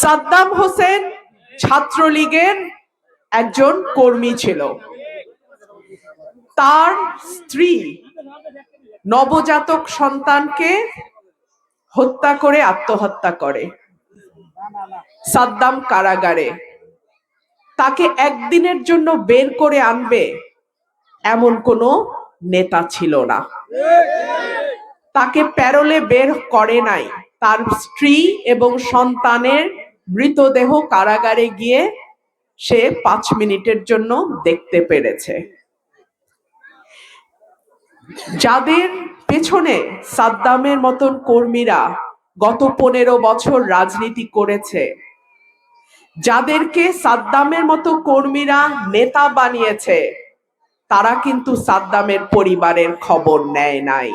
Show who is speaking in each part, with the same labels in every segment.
Speaker 1: সাদ্দাম হোসেন ছাত্রলীগের একজন কর্মী ছিল। তার স্ত্রী নবজাতক সন্তানকে হত্যা করে আত্মহত্যা করে। সাদ্দাম কারাগারে। তাকে একদিনের জন্য বের করে আনবে এমন কোনো নেতা ছিল না। তাকে প্যারোলে বের করে নাই। তার স্ত্রী এবং সন্তানের মৃতদেহ কারাগারে গিয়ে সে 5 মিনিটের জন্য দেখতে পেরেছে। যাদের পেছনে সাদ্দামের মতন কর্মীরা গত 15 বছর রাজনীতি করেছে, যাদেরকে সাদ্দামের মতো কর্মীরা নেতা বানিয়েছে, তারা কিন্তু সাদ্দামের পরিবারের খবর নেয় নাই।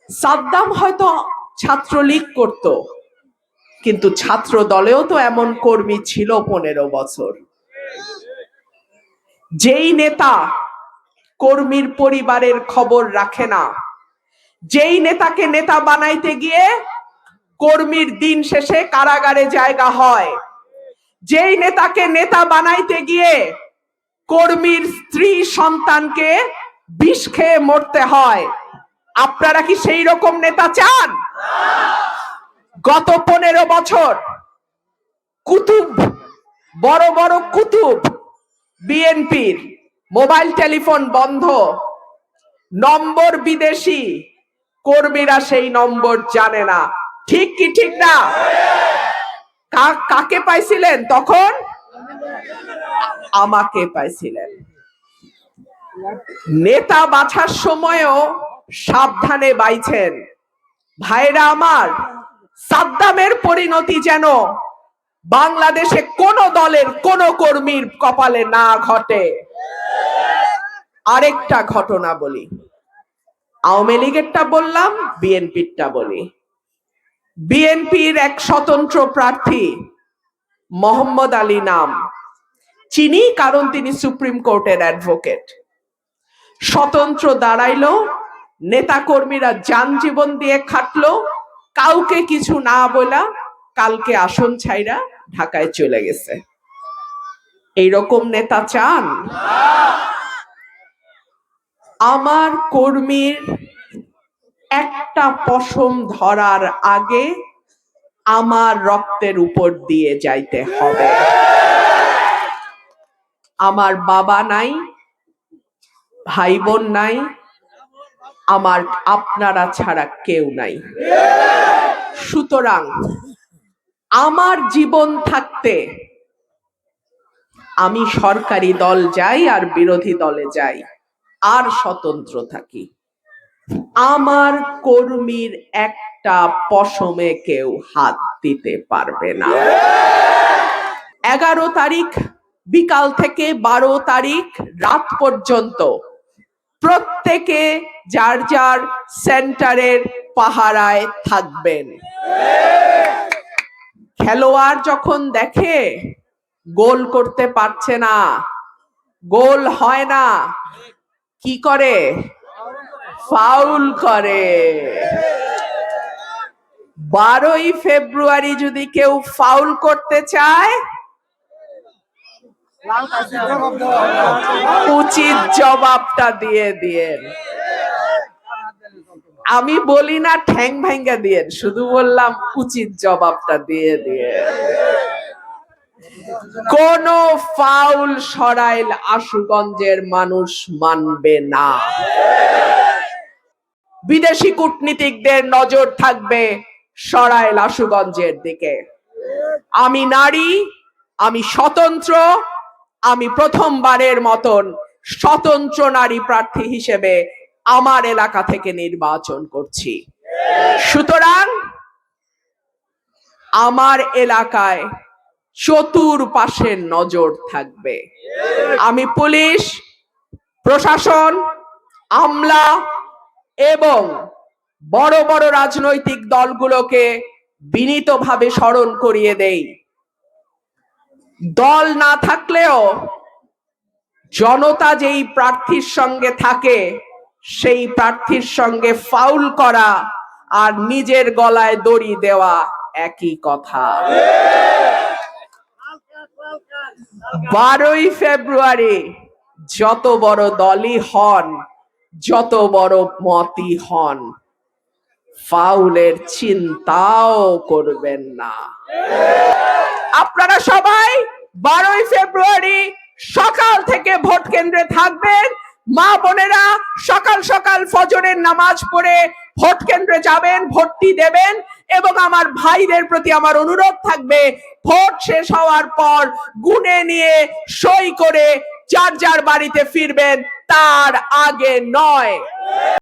Speaker 1: সাদ্দাম হয়তো ছাত্রলীগ করত, কিন্তু ছাত্র দলেও তো এমন কর্মী ছিল 15 বছর। যেই নেতা কর্মীর পরিবারের খবর রাখে না, যেই নেতাকে নেতা বানাইতে গিয়ে কর্মীর দিন শেষে কারাগারে জায়গা হয়, যেই নেতাকে নেতা বানাইতে গিয়ে কর্মীর স্ত্রী সন্তানকে বিষ খেয়ে মরতে হয়, আপনারা কি সেই রকম নেতা চান? গত 15 বছর কুতুব, বড় বড় কুতুব বিএনপির মোবাইল টেলিফোন বন্ধ, নম্বর বিদেশি, কর্মীরা সেই নম্বর জানে না। ঠিক কি ঠিক না? কাকে পাইছিলেন তখন? আমাকে পাইছিলেন। নেতা বাছার সময়ও সাবধানে বাইছেন। ভাইরা আমার, সাদ্দামের পরিণতি যেন বাংলাদেশে কোন দলের কোন কর্মীর কপালে না ঘটে। আরেকটা ঘটনা বলি, আওয়ামী লীগেরটা বললাম, বিএনপিরটা বলি। বিএনপির এক স্বতন্ত্র প্রার্থী মোহাম্মদ আলী নাম, চিনি কারণ তিনি সুপ্রিম কোর্টের অ্যাডভোকেট। স্বতন্ত্র দাঁড়াইলো, নেতা কর্মীরা যান জীবন দিয়ে খাটলো, কাউকে কিছু না বলা, কালকে আসন ছাইরা ঢাকায় চলে গেছে। এইরকম নেতা চান? আমার কর্মীর একটা পশম ধরার আগে আমার রক্তের উপর দিয়ে যাইতে হবে। আমার বাবা নাই, ভাই বোন নাই, আমার আপনারা ছাড়া কেউ নাই। সুতরাং আমার জীবন থাকতে আমি সরকারি দল যাই আর বিরোধী দলে যাই আর স্বতন্ত্র থাকি, আমার কর্মীর একটা পশমে কেউ হাত দিতে পারবে না। 11 তারিখ বিকাল থেকে 12 তারিখ রাত পর্যন্ত প্রত্যেকে যার যার সেন্টারের পাহারায় থাকবেন। খেলোয়াড় যখন দেখে গোল করতে পারছে না, গোল হয় না, কি করে? ফাউল করে। 12ই ফেব্রুয়ারি যদি কেউ ফাউল করতে চায়, উচিত জবাবটা দিয়ে দিয়েন। আমি বলি না ঠ্যাং ভাঙ্গা দিয়েন, শুধু বললাম উচিত জবাবটা দিয়ে দিয়ে। কোন ফাউল সরাইল আশুগঞ্জের মানুষ মানবে না। বিদেশি কূটনীতিকদের নজর থাকবে সরাইল আশুগঞ্জের দিকে। আমি নারী, আমি স্বতন্ত্র, আমি প্রথমবারের মতন স্বতন্ত্র নারী প্রার্থী হিসেবে আমার এলাকা থেকে নির্বাচন করছি। সুতরাং আমার এলাকায় চতুর্পাশের নজর থাকবে। আমি পুলিশ, প্রশাসন, আমলা এবং বড় বড় রাজনৈতিক দলগুলোকে বিনীতভাবে স্মরণ করিয়ে দেই, দল না থাকলেও জনতা যেই প্রার্থীর সঙ্গে থাকে সেই প্রার্থীর সঙ্গে ফাউল করা আর নিজের গলায় দড়ি দেওয়া একই কথা। 12ই ফেব্রুয়ারি যত বড় দলই হন, যত বড় মতই হন, ফাউলের চিন্তাও করবেন না। আপনারা সবাই 12ই ফেব্রুয়ারি সকাল থেকে ভোট কেন্দ্রে থাকবেন। মা বোনেরা সকাল সকাল ফজরের নামাজ পড়ে ভোট কেন্দ্রে যাবেন, ভোটটি দেবেন। এবং আমার ভাইদের প্রতি আমার অনুরোধ থাকবে, ভোট শেষ হওয়ার পর গুনে নিয়ে সই করে যার যার বাড়িতে ফিরবেন, তার আগে নয়।